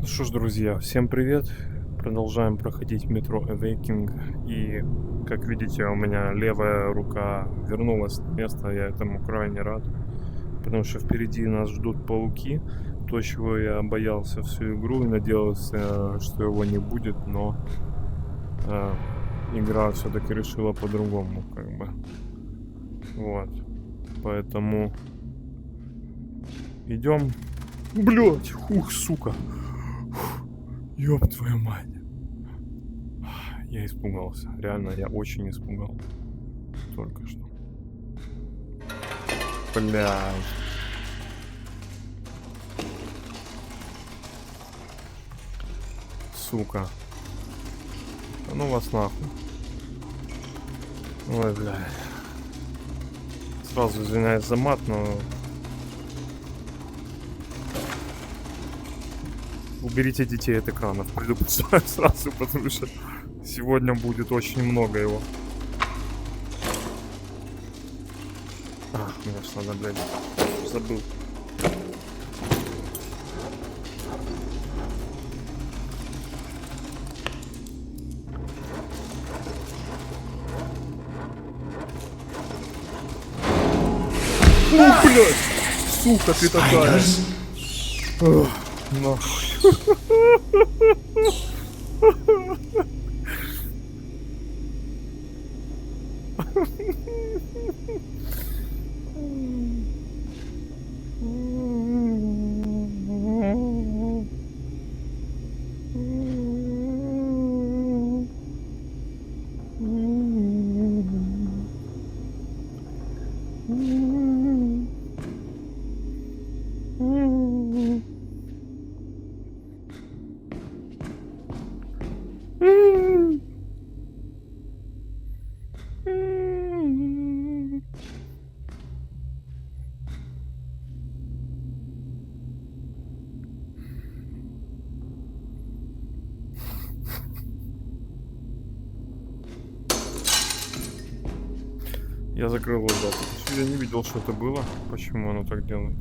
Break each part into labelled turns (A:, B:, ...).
A: Что ж, друзья, всем привет! Продолжаем проходить метро Awakening. И, как видите, у меня левая рука вернулась на место. Я этому крайне рад. Потому что впереди нас ждут пауки. То, чего я боялся всю игру и надеялся, что его не будет. Но игра все-таки решила по-другому, как бы. Вот. Поэтому идем. Блять, ух, сука. Ёб твою мать. Я испугался. Реально, я очень испугал. Только что. Блядь. Сука. А ну вас нахуй. Ой, блядь. Сразу извиняюсь за мат, но... Уберите детей от экранов, предупреждаю сразу, потому что сегодня будет очень много его. Мне ж надо, блядь, забыл. Ну, блядь! Сука ты такая! Ох, нахуй. Я закрыл глаза. Я не видел, что это было. Почему оно так делает?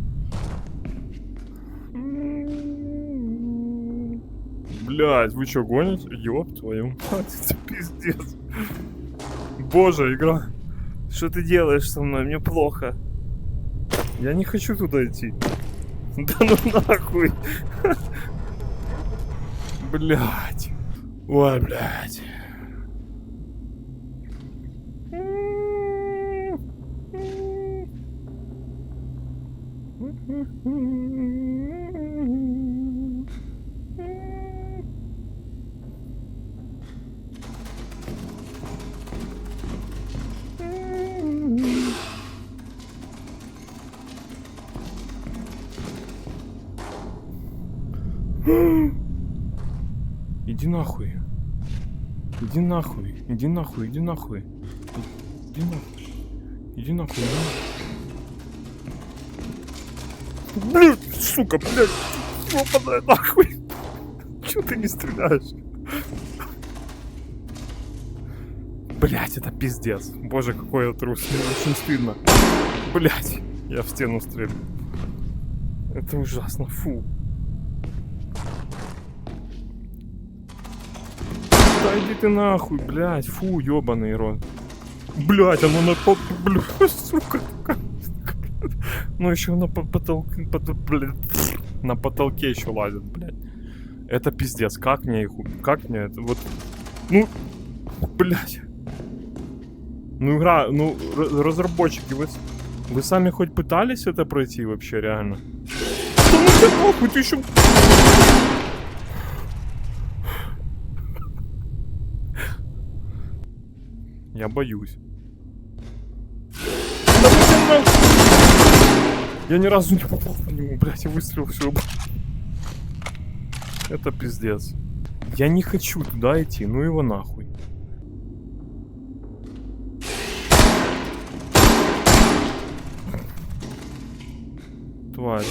A: Блядь, вы что, гоните? Ёб твою мать, это пиздец. Боже, игра. Что ты делаешь со мной? Мне плохо. Я не хочу туда идти. Да ну нахуй. Блядь. Ой, блядь. Иди нахуй. Иди нахуй. Иди нахуй. Иди нахуй. Иди нахуй. Иди нахуй. Блядь, сука, блядь. Попадай нахуй. Чё ты не стреляешь? Блядь, это пиздец. Боже, какой я трус. Мне очень стыдно. Блядь, я в стену стрелю. Это ужасно. Фу. Да иди ты нахуй, блядь. Фу, ёбаный рот. Блядь, оно на блядь, сука. Ну еще на потолке, на потолке еще лазит, блядь. Это пиздец. Как мне их... Как мне это... Вот... Ну... Блядь. Ну игра... Ну, разработчики, вы сами хоть пытались это пройти вообще, реально? Да ну ты нахуй, ты еще... Я боюсь. Да, я ни разу не попал по нему, блядь, и выстрелил все. Это пиздец. Я не хочу туда идти, ну его нахуй. Тварь.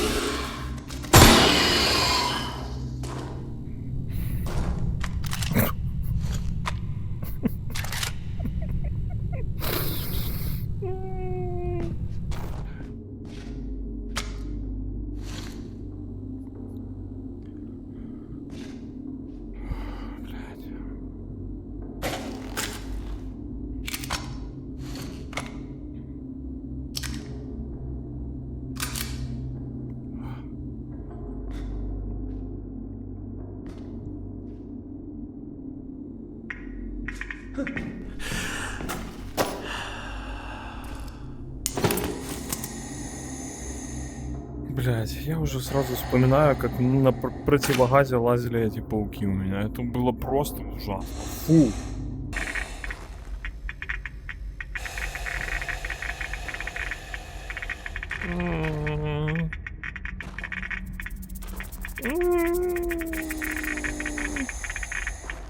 A: Блять, я уже сразу вспоминаю, как на противогазе лазили эти пауки у меня. Это было просто ужасно. Фу.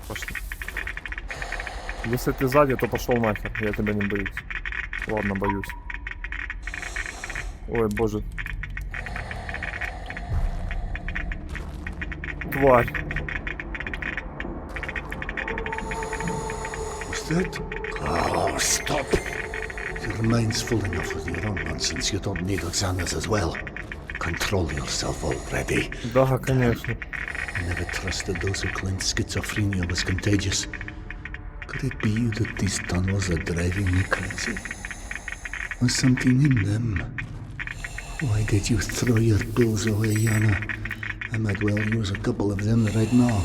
A: Пошли. Если ты сзади, то пошел нахер. Я тебя не боюсь. Ладно, боюсь. Ой, боже. Тварь.
B: What's that? Oh, stop! Your mind's full enough with your own nonsense. You don't need Oksana's as well. Control yourself already.
A: Да, конечно.
B: I never trusted those who claimed schizophrenia was contagious. Could it be that these tunnels are driving me crazy? Or something in them? Why did you throw your pills away, Yana? I might well use a couple of them right now.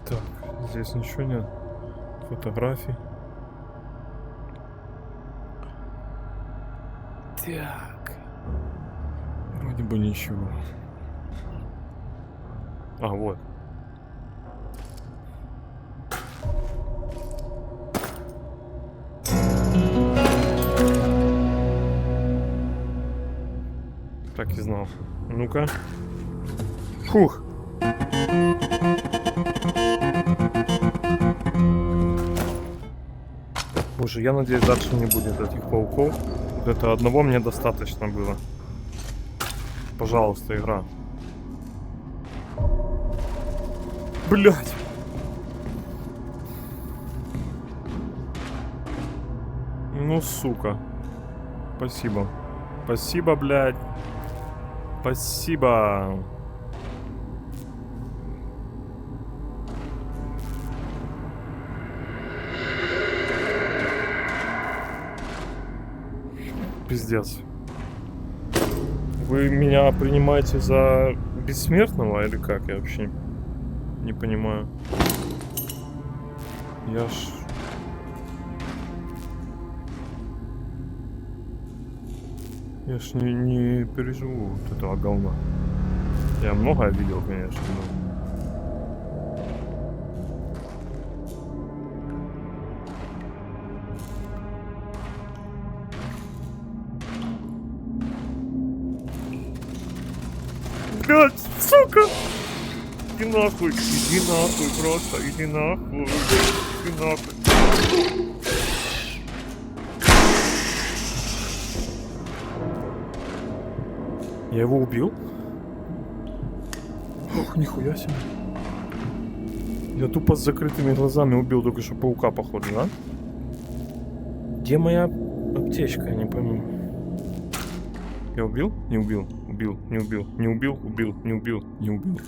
A: Так, здесь ничего нет. Фотографий. Так. Вроде бы ничего. А, вот. Так и знал. Ну-ка. Фух. Боже, я надеюсь, дальше не будет этих пауков. Вот это одного мне достаточно было. Пожалуйста, игра. Блять. Ну, сука. Спасибо. Спасибо, блядь. Спасибо. Пиздец. Вы меня принимаете за бессмертного или как? Я вообще не понимаю. Я ж не переживу вот этого говна. Я многое видел, конечно, но... Блядь, сука! Иди нахуй просто, иди нахуй, иди нахуй. Я его убил? Ох, нихуя себе. Я тупо с закрытыми глазами убил только что паука, походу, да? Где моя аптечка, я не пойму. Я убил? Не убил. Убил, не убил. Не убил, убил, не убил, не убил.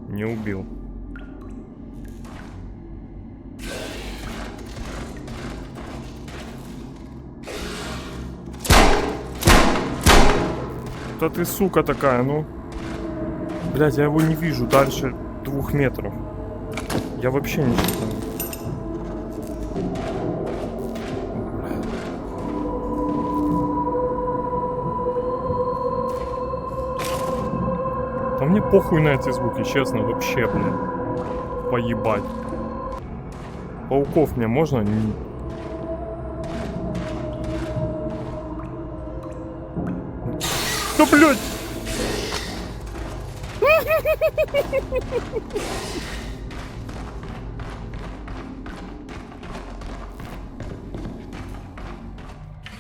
A: Не убил. Да ты сука такая, ну. Блядь, я его не вижу дальше 2 метров. Я вообще не считаю. Да мне похуй на эти звуки, честно, вообще, блин. Поебать. Пауков мне можно? Да, блядь!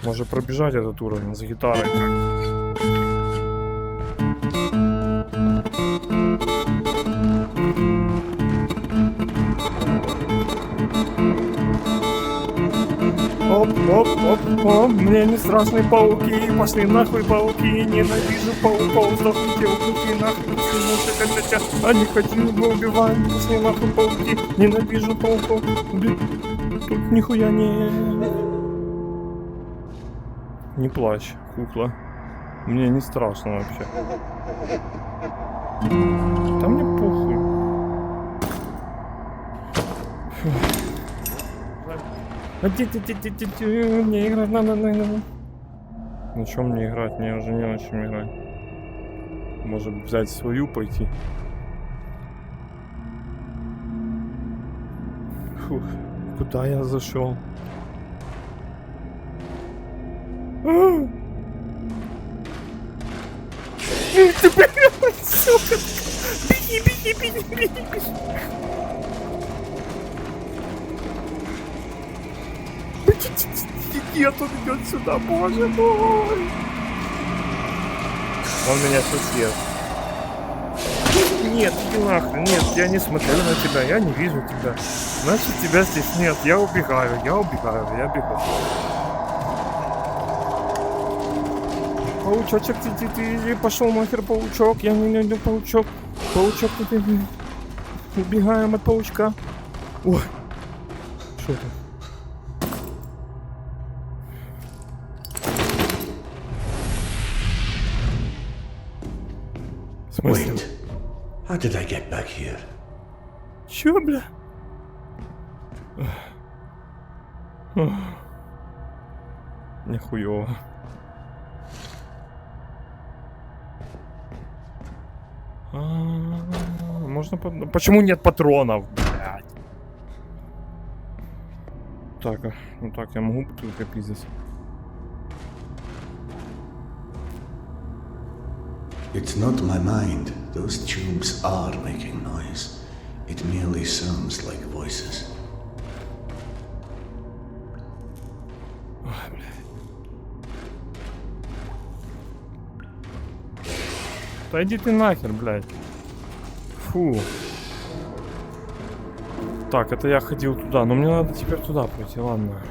A: Может пробежать этот уровень с гитарой. Оп, мне не страшны пауки, пошли нахуй пауки, ненавижу пауков, сдохните укуки, нахуй, они хотят убивать, пошли нахуй пауки, ненавижу пауков, тут нихуя не плачь, кукла, мне не страшно вообще, там мне похуй. Мне играть надо. На чем мне играть? Мне уже не на чем играть. Может взять свою пойти. Фух, куда я зашел? Ты, блядь, сука! Беги! Нет, он идет сюда, боже мой! Он меня сосед. Нет, иди нахрен, нет, я не смотрю на тебя, я не вижу тебя. Значит, тебя здесь нет, я убегаю, я бегу. Паучочек, ты пошел нахер, паучок, я не люблю паучок. Паучок, ты убегаем от паучка. Ой, что это?
B: Wait, how did I get back here?
A: Чё, бля? Нихуёво. Можно... Почему нет патронов, блядь? Так, ну так, я могу только пиздец.
B: It's not my mind. Those tubes are making noise. It merely sounds like voices.
A: Ой, блядь. Да иди ты нахер, блядь. Фу. Так, это я ходил туда, но мне надо теперь туда пойти, ладно.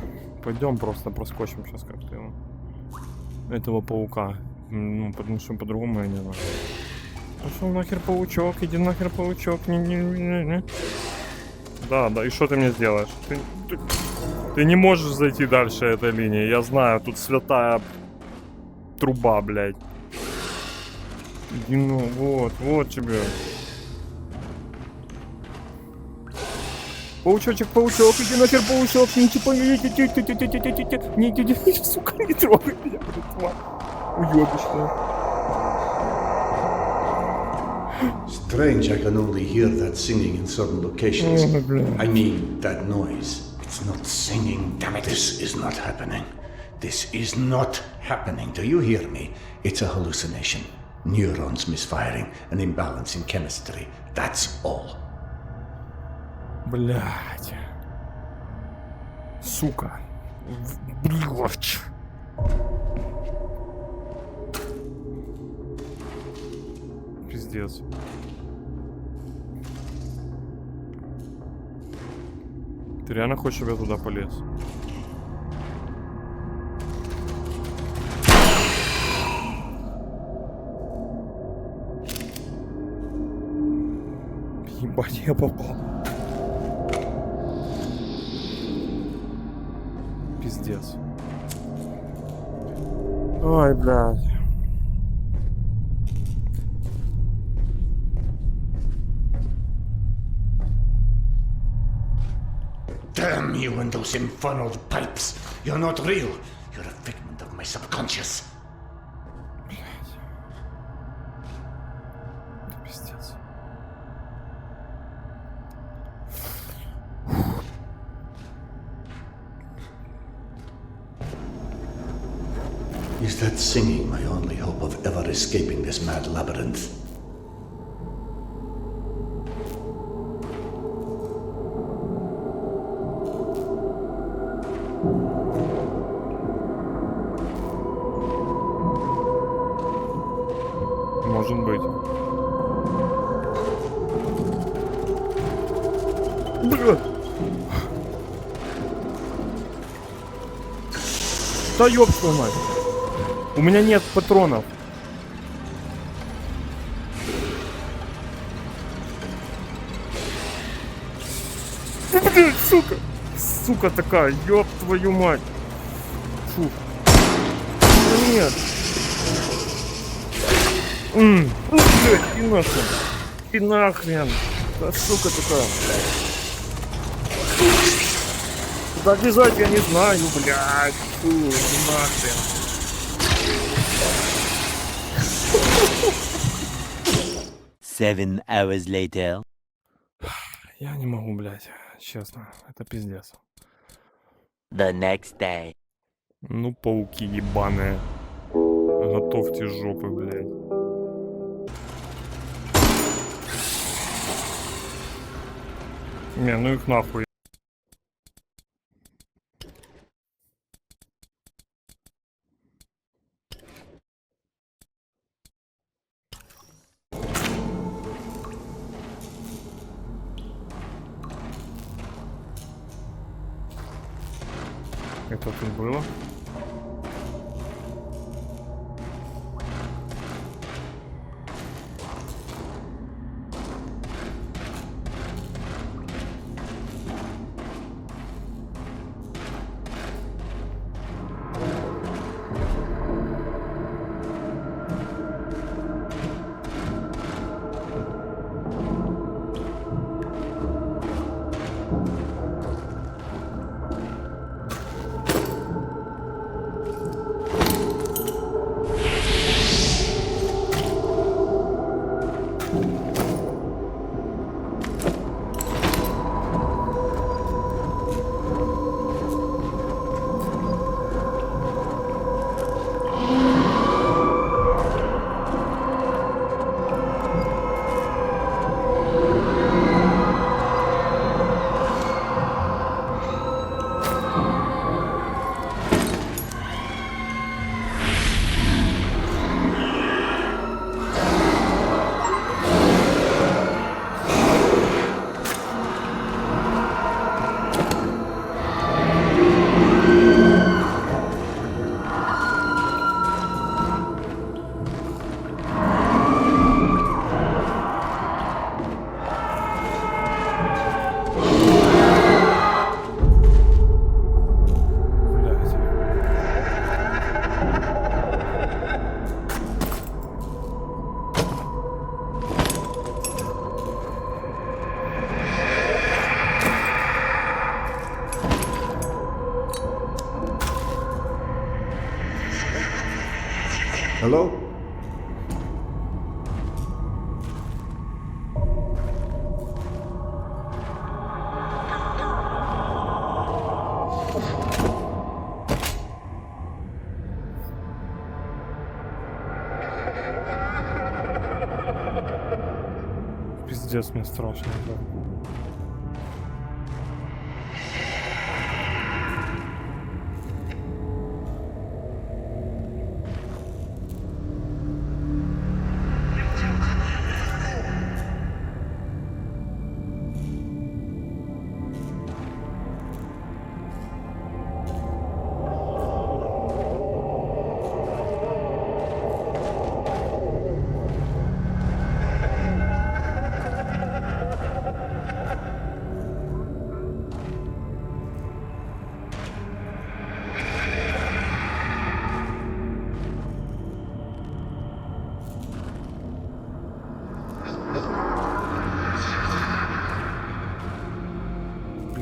A: Пойдем просто проскочим сейчас как-то его. Этого паука. Ну, потому что по-другому я не знаю. Пошел нахер паучок, иди нахер паучок. Не. Да, и что ты мне сделаешь? Ты не можешь зайти дальше этой линии, я знаю, тут святая труба, блядь. Иди, ну, вот тебе. Паучочек, иди нахер паучок, не типа, не, сука, не трогай меня, блядь, уёбищно.
B: Strange, I can only hear that singing in certain locations. I mean, that noise. It's not singing, damn it. This is not happening. This is not happening. Do you hear me? It's a hallucination. Neurons misfiring, an imbalance in chemistry. That's all.
A: Блядь. Сука. Блядь. Пиздец. Ты реально хочешь, чтобы я туда полез? Ебать, я попал. Пиздец. Ой, блядь.
B: Damn you and those infernal pipes. You're not real. You're a figment of my subconscious.
A: Блядь. Это пиздец.
B: Is that singing my only hope of ever escaping this mad labyrinth?
A: Бля. Да ёб твою мать. У меня нет патронов. Блядь, сука. Сука такая, ёб твою мать. Фу. Да нет. Блядь, и нахрен. И нахрен. Да сука такая. Куда бежать, я не знаю, блядь. Фу, нахрен.
C: Seven hours later.
A: Я не могу, блядь. Честно, это пиздец.
C: The next day.
A: Ну, пауки ебаные. Готовьте жопы, блядь. Не, ну их нахуй. Это тут было?
B: Hello?
A: Пиздец, мне страшно, да.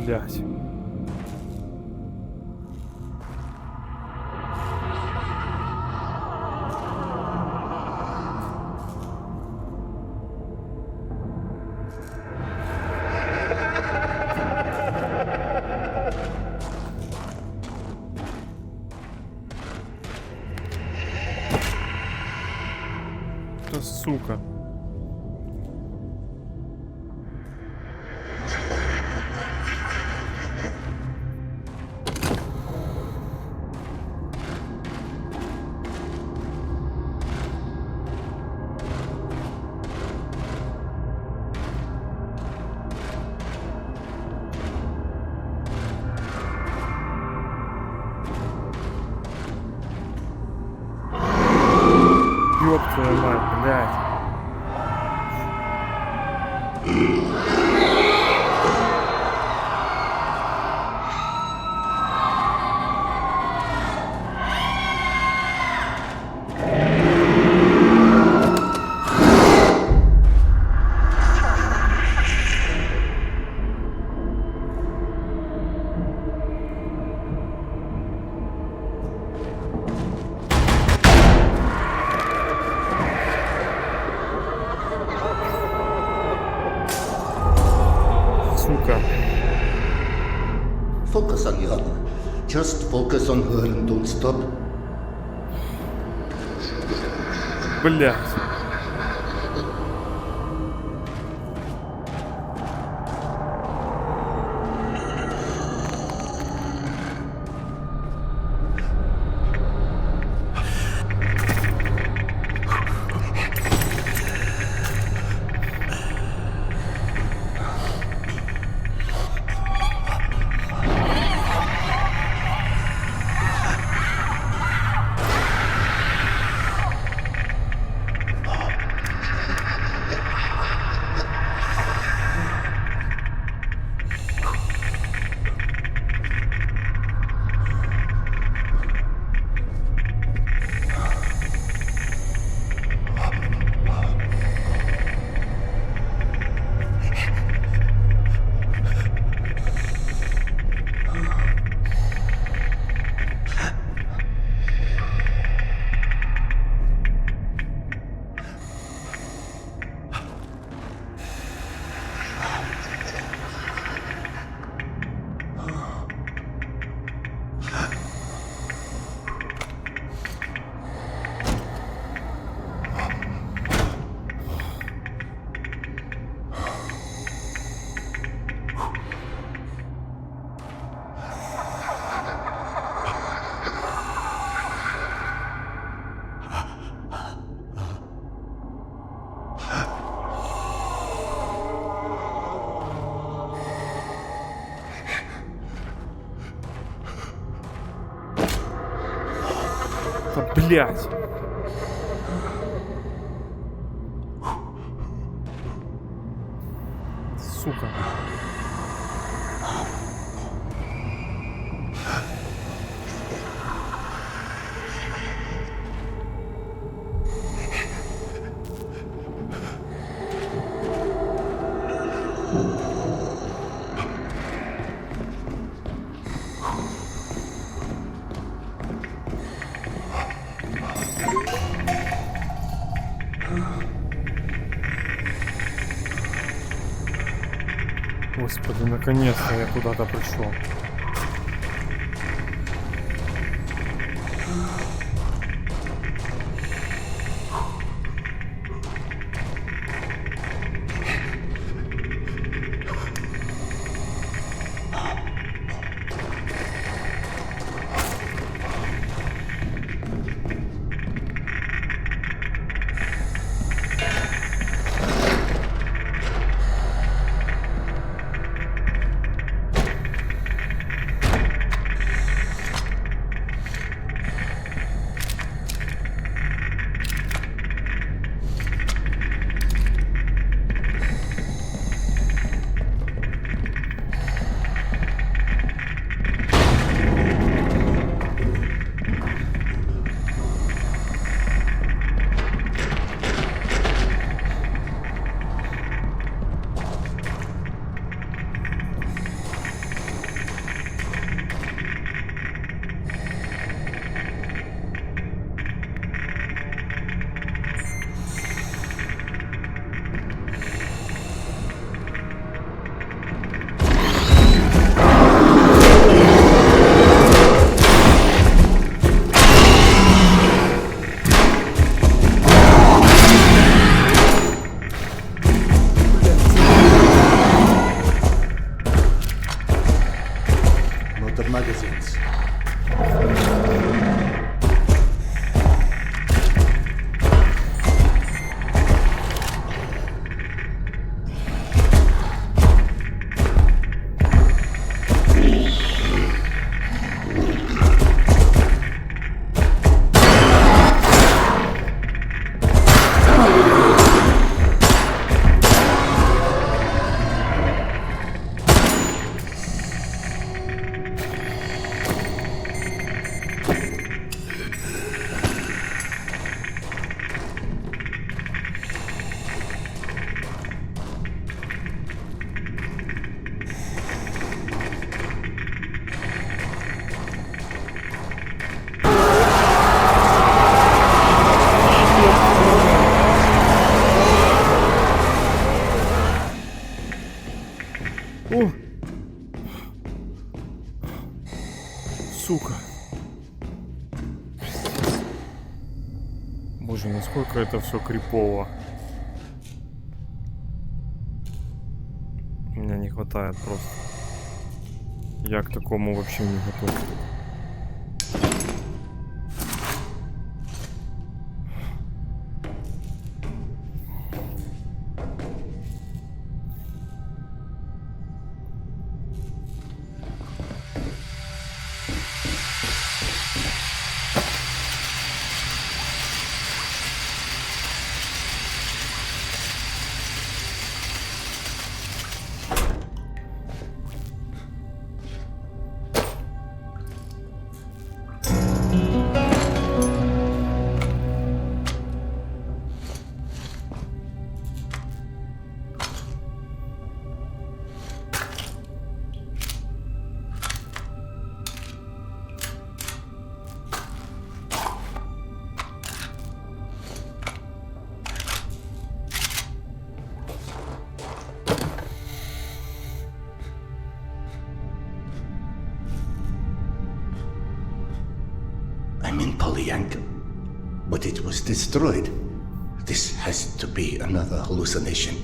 A: Блять. Да сука. твою мать, блядь. Сука.
B: Focus on her. Just focus on her and don't stop.
A: Блядь. Да, блядь. Сука. Господи, наконец-то я куда-то пришел. О! Сука. Боже, насколько это все крипово. Меня не хватает просто. Я к такому вообще не готов.
B: I'm in Polyanka, but it was destroyed. This has to be another hallucination.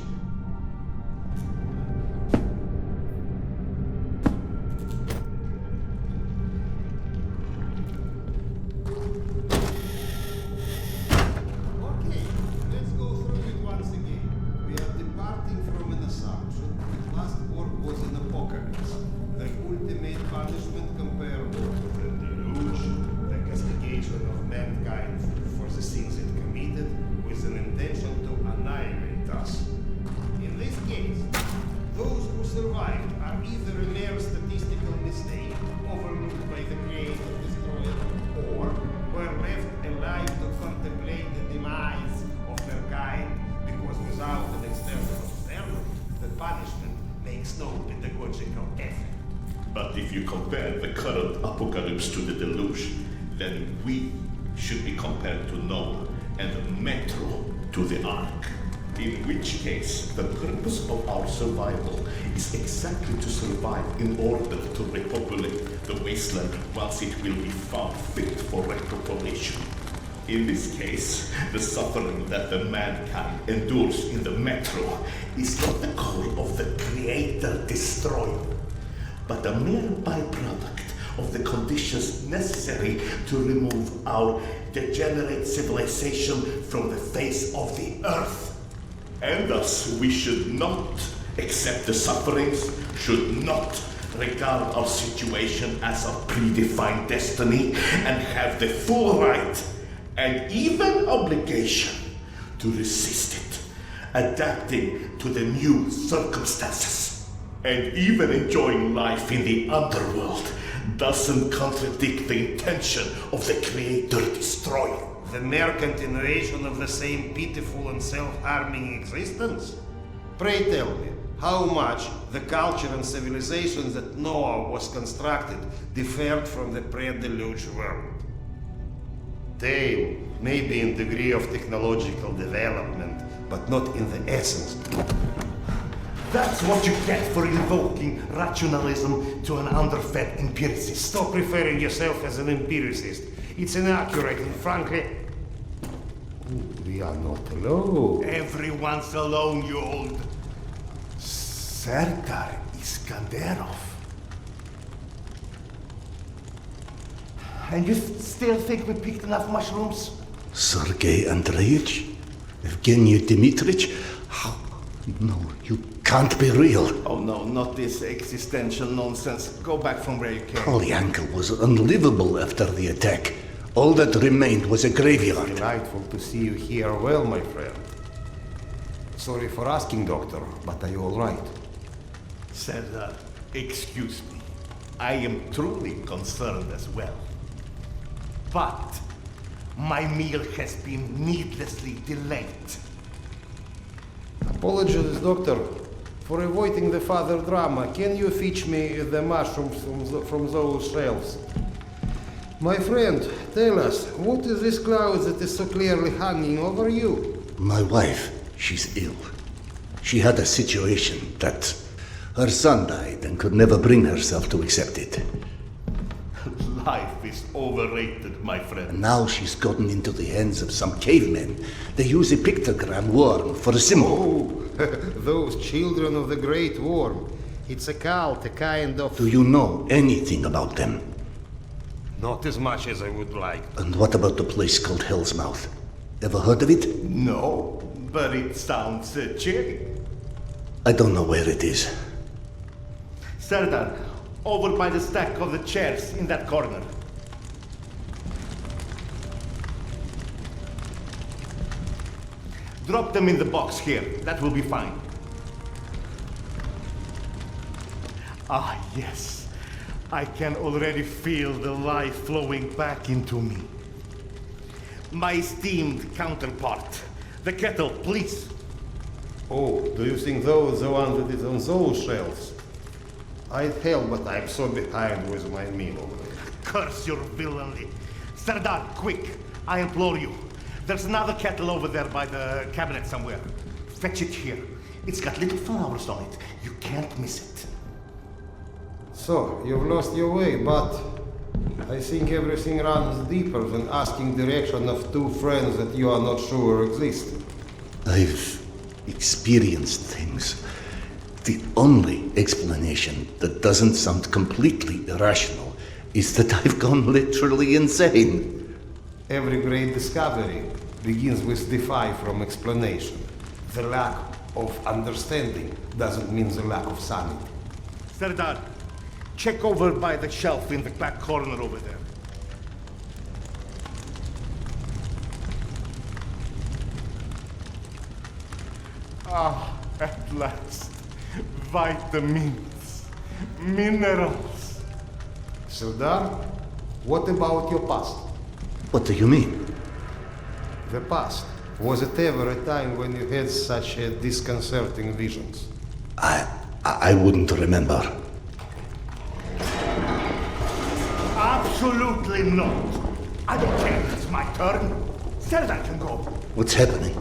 D: Okay, let's go through it once again. We are departing from an assumption that last work was an apocalypse, the ultimate punishment comparable to the deluge, the castigation of mankind for the sins it committed with an intention to annihilate us. In this case, those who survived are either a mere statistical mistake overlooked by the creator destroyer, or were left alive to contemplate the demise of their kind, because without an external observer, the punishment makes no pedagogical effect.
E: But if you compare the current apocalypse to the deluge, then we should be compared to Noah and Metro to the Ark. In which case, the purpose of our survival is exactly to survive in order to repopulate the wasteland once it will be found fit for repopulation. In this case, the suffering that the mankind endures in the Metro is not the goal of the creator destroyer, but a mere byproduct of the conditions necessary to remove our degenerate civilization from the face of the earth. And thus we should not accept the sufferings, should not regard our situation as a predefined destiny, and have the full right and even obligation to resist it, adapting to the new circumstances. And even enjoying life in the underworld doesn't contradict the intention of the creator-destroyer.
D: The mere continuation of the same pitiful and self-harming existence? Pray tell me, how much the culture and civilization that Noah was constructed differed from the pre-deluge world? They may be in degree of technological development, but not in the essence.
F: That's what you get for invoking rationalism to an underfed empiricist.
D: Stop referring yourself as an empiricist. It's inaccurate and frankly... We are not alone.
F: Everyone's alone, you old Serdar Iskanderov. And you still think we picked enough mushrooms?
B: Sergei Andreevich? Evgeny Dmitrich? How? No, you can't be real.
F: Oh no, not this existential nonsense. Go back from where you came.
B: Polyanka was unlivable after the attack. All that remained was a graveyard.
D: Delightful to see you here well, my friend. Sorry for asking, Doctor, but are you all right?
F: Serdar, excuse me. I am truly concerned as well. But my meal has been needlessly delayed.
D: Apologies, Doctor, for avoiding the further drama. Can you fetch me the mushrooms from those shelves? My friend, tell us, what is this cloud that is so clearly hanging over you?
B: My wife, she's ill. She had a situation that Her son died and could never bring herself to accept it.
F: Life is overrated, my friend.
B: And now she's gotten into the hands of some cavemen. They use a pictogram worm for a symbol.
D: Oh, those children of the Great Worm. It's a cult, a kind of...
B: Do you know anything about them?
D: Not as much as I would like.
B: And what about the place called Hell's Mouth? Ever heard of it?
F: No, but it sounds cheery.
B: I don't know where it is.
F: Serdar, over by the stack of the chairs in that corner. Drop them in the box here. That will be fine. Ah, yes. I can already feel the life flowing back into me. My esteemed counterpart. The kettle, please.
D: Oh, do you think those the ones that is on those shelves? I'd help, but I'm so behind with my meal.
F: Curse your villainy. Serdar, quick. I implore you. There's another kettle over there by the cabinet somewhere. Fetch it here. It's got little flowers on it. You can't miss it.
D: So, you've lost your way, but I think everything runs deeper than asking direction of two friends that you are not sure exist.
B: I've experienced things. The only explanation that doesn't sound completely irrational is that I've gone literally insane.
D: Every great discovery begins with defy from explanation. The lack of understanding doesn't mean the lack of sanity.
F: Serdar, check over by the shelf in the back corner over there. Ah, at last. Vitamins, minerals.
D: Serdar, what about your past?
B: What do you mean?
D: The past. Was it ever a time when you had such disconcerting visions?
B: I wouldn't remember.
F: Absolutely not. I don't care. It's my turn. Serdar can go.
B: What's happening?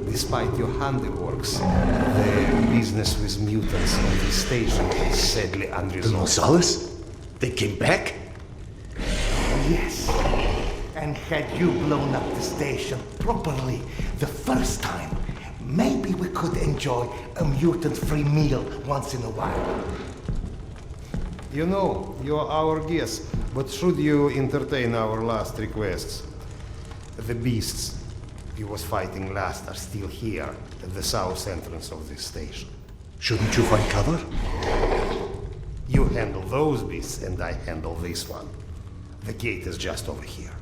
D: Despite your handiworks, the business with mutants on the station is sadly
B: The
D: unresolved.
B: Gonzales? They came back?
F: Yes. And had you blown up the station properly the first time, maybe we could enjoy a mutant-free meal once in a while.
D: You know, you're our guest, but should you entertain our last requests? The beasts you was fighting last are still here at the south entrance of this station.
B: Shouldn't you find cover?
D: You handle those beasts and I handle this one. The gate is just over here.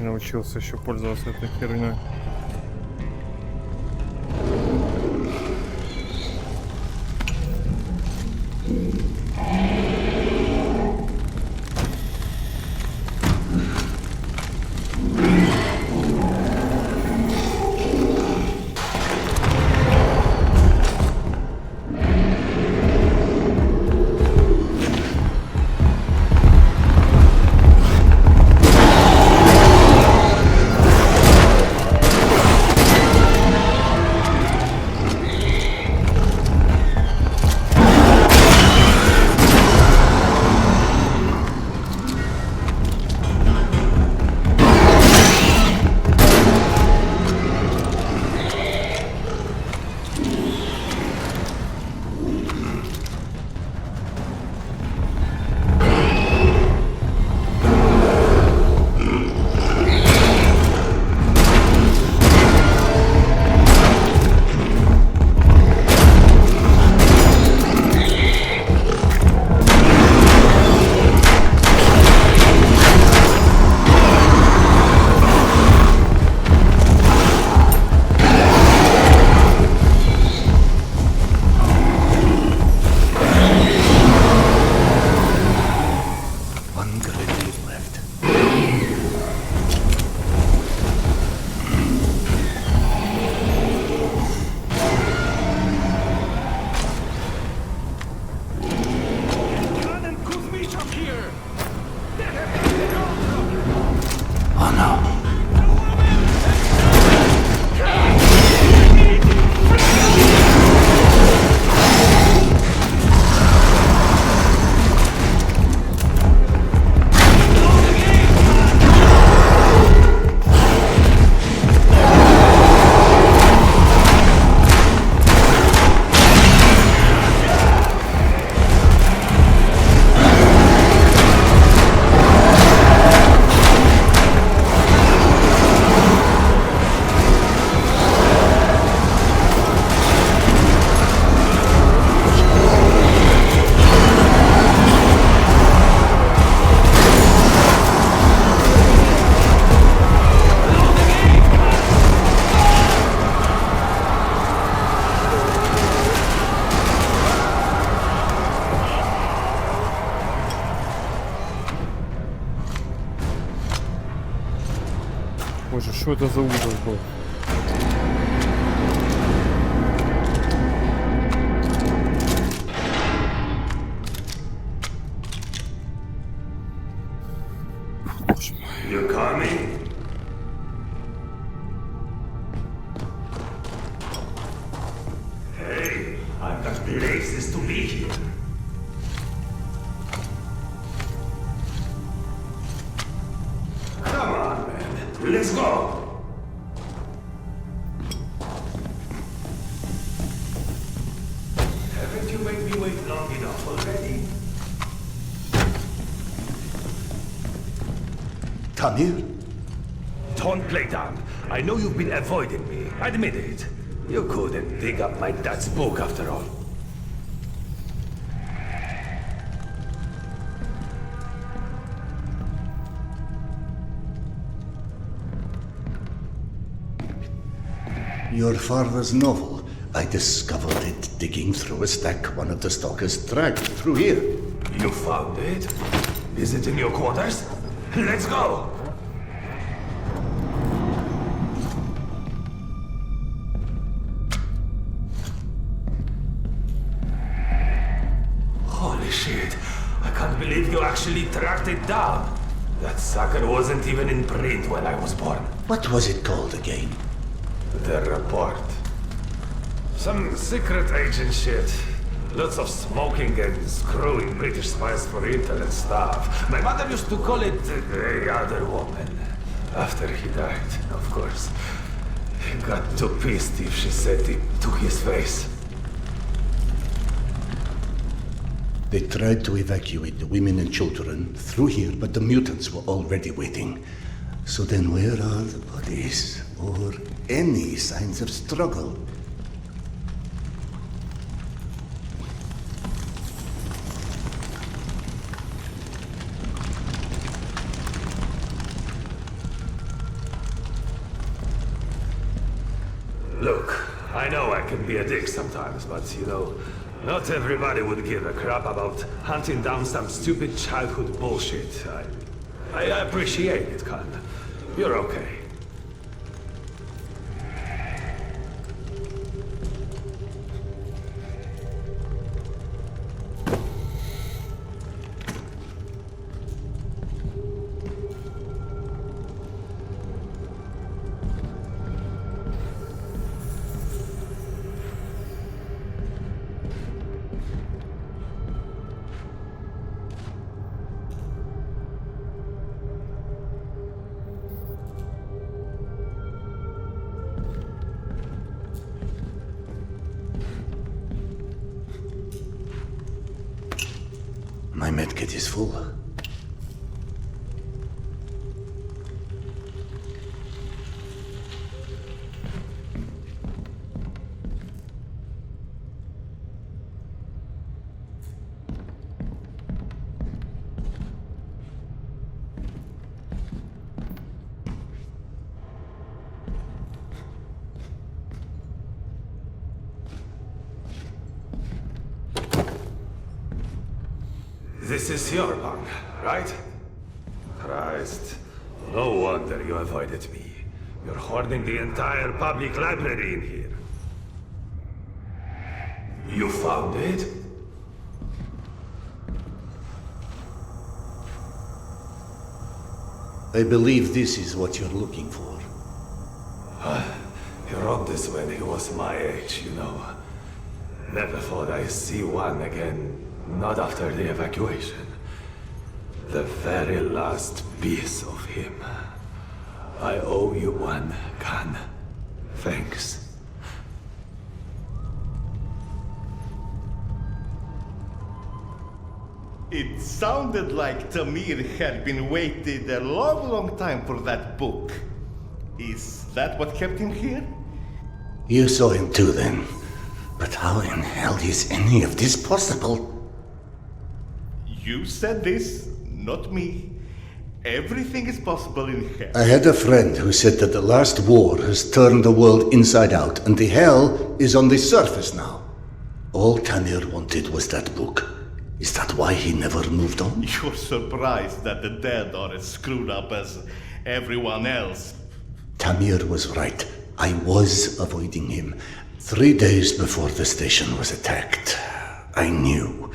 A: Научился еще пользоваться этой херней. Боже, що это за ужас был?
G: You coming? Hey, I've got places to be here. Come on, man. Let's go. Haven't you made me wait long enough already?
B: Come here.
G: Don't play dumb. I know you've been avoiding me. Admit it. You couldn't dig up my dad's book after all.
B: Your father's novel. I discovered it digging through a stack one of the stalkers dragged through here.
G: You found it? Is it in your quarters? Let's go! Holy shit. I can't believe you actually tracked it down. That sucker wasn't even in print when I was born.
B: What was it called again?
G: The report. Some secret agent shit. Lots of smoking and screwing British spies for intel and stuff. My mother used to call it the other woman. After he died, of course. He got too pissed if she said it to his face.
B: They tried to evacuate the women and children through here, but the mutants were already waiting. So then where are the bodies? Or any signs of struggle?
G: Look, I know I can be a dick sometimes, but you know, not everybody would give a crap about hunting down some stupid childhood bullshit. I appreciate it, Khan. You're okay.
B: My medkit is full.
G: This is your bunk, right? Christ. No wonder you avoided me. You're hoarding the entire public library in here. You found it?
B: I believe this is what you're looking for.
G: He wrote this when he was my age, you know. Never thought I'd see one again. Not after the evacuation. The very last piece of him. I owe you one, Khan. Thanks.
D: It sounded like Tamir had been waiting a long, long time for that book. Is that what kept him here?
B: You saw him too then. But how in hell is any of this possible?
D: You said this, not me. Everything is possible in hell.
B: I had a friend who said that the last war has turned the world inside out, and the hell is on the surface now. All Tamir wanted was that book. Is that why he never moved on?
D: You're surprised that the dead are as screwed up as everyone else.
B: Tamir was right. I was avoiding him. 3 days before the station was attacked. I knew.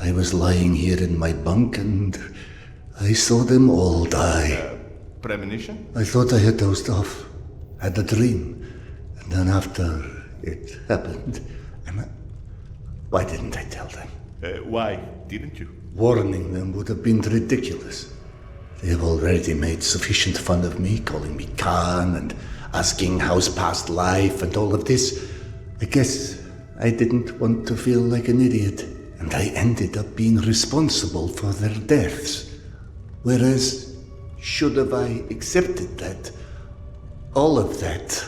B: I was lying here in my bunk and I saw them all die.
D: Premonition?
B: I thought I had dozed off. Had a dream. And then after it happened, why didn't I tell them?
E: Why didn't you?
B: Warning them would have been ridiculous. They have already made sufficient fun of me, calling me Khan and asking how's past life and all of this. I guess I didn't want to feel like an idiot, and I ended up being responsible for their deaths. Whereas, should have I accepted that, all of that,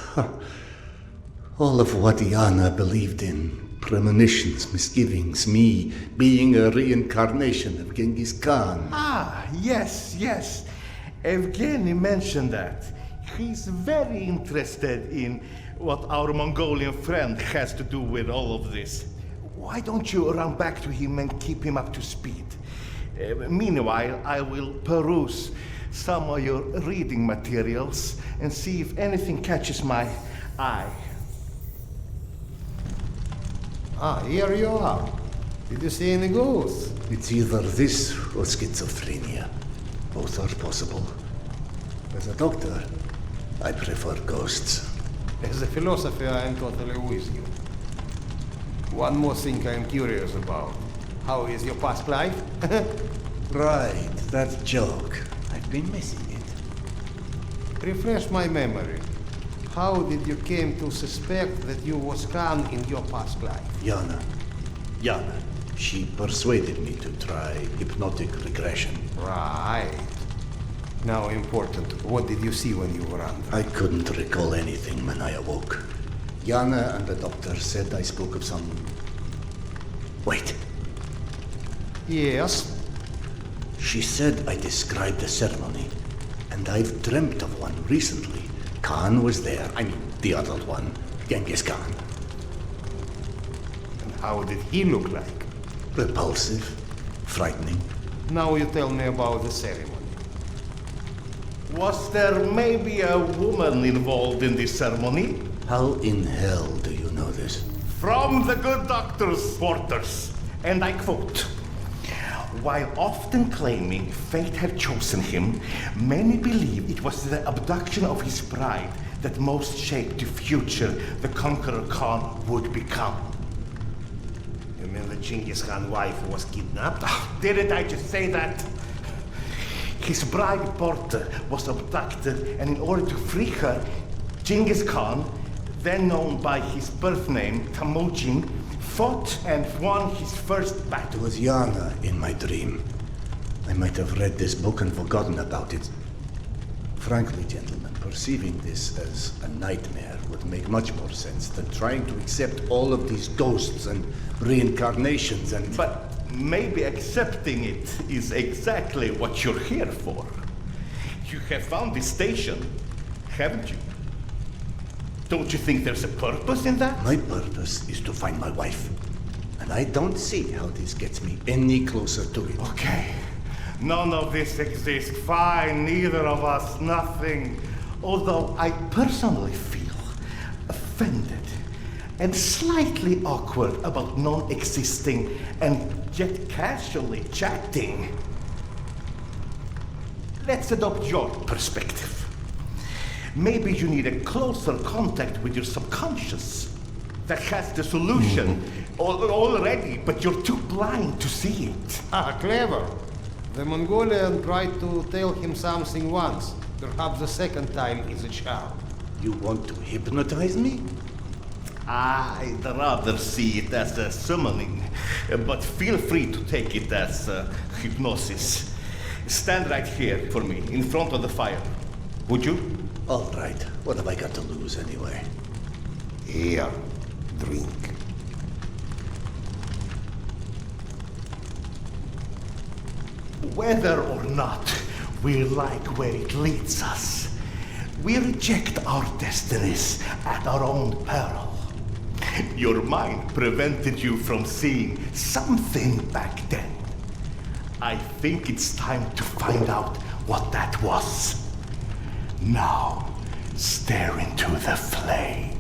B: all of what Yana believed in, premonitions, misgivings, me being a reincarnation of Genghis Khan.
F: Ah, yes. Evgeny mentioned that. He's very interested in what our Mongolian friend has to do with all of this. Why don't you run back to him and keep him up to speed? Meanwhile, I will peruse some of your reading materials and see if anything catches my eye.
D: Ah, here you are. Did you see any ghosts?
B: It's either this or schizophrenia. Both are possible. As a doctor, I prefer ghosts.
D: As a philosopher, I am totally with you. One more thing I am curious about. How is your past life?
B: Right, that joke. I've been missing it.
D: Refresh my memory. How did you came to suspect that you was Khan in your past life?
B: Yana. She persuaded me to try hypnotic regression.
D: Right. Now important, what did you see when you were under?
B: I couldn't recall anything when I awoke. Yana and the doctor said I spoke of some... Wait.
D: Yes.
B: She said I described a ceremony, and I've dreamt of one recently. Khan was there. I mean, the other one, Genghis Khan.
D: And how did he look like?
B: Repulsive, frightening.
D: Now you tell me about the ceremony.
F: Was there maybe a woman involved in this ceremony?
B: How in hell do you know this?
F: From the good doctor's quarters, and I quote, "While often claiming fate had chosen him, many believe it was the abduction of his bride that most shaped the future the conqueror Khan would become." You mean the Genghis Khan wife was kidnapped? Didn't I just say that? His bride Porta was abducted, and in order to free her, Genghis Khan, then known by his birth name Temujin, fought and won his first
B: It
F: battle.
B: was Yana in my dream. I might have read this book and forgotten about it. Frankly, gentlemen, perceiving this as a nightmare would make much more sense than trying to accept all of these ghosts and reincarnations and...
F: But maybe accepting it is exactly what you're here for. You have found this station, haven't you? Don't you think there's a purpose in that?
B: My purpose is to find my wife. And I don't see how this gets me any closer to it.
F: Okay. None of this exists. Fine, neither of us, nothing. Although I personally feel offended and slightly awkward about non-existing and yet casually chatting. Let's adopt your perspective. Maybe you need a closer contact with your subconscious that has the solution already, but you're too blind to see it.
D: Ah, clever. The Mongolian tried to tell him something once. Perhaps the second time is a charm.
B: You want to hypnotize me?
F: I'd rather see it as a summoning, but feel free to take it as hypnosis. Stand right here for me, in front of the fire. Would you?
B: All right. What have I got to lose anyway?
D: Here, drink.
F: Whether or not we like where it leads us, we reject our destinies at our own peril. Your mind prevented you from seeing something back then. I think it's time to find out what that was. Now, Stare into the flame.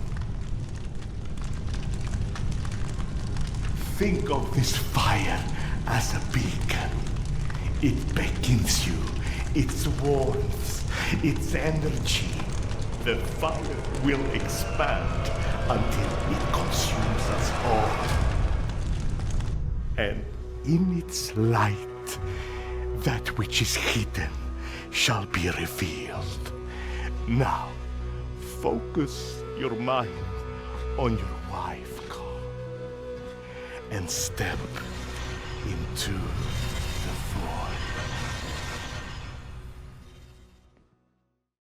F: Think of this fire as a beacon. It beckons you, its warmth, its energy. The fire will expand until it consumes us all. And in its light, that which is hidden shall be revealed. Now, focus your mind on your wife, Carl, and step into the void.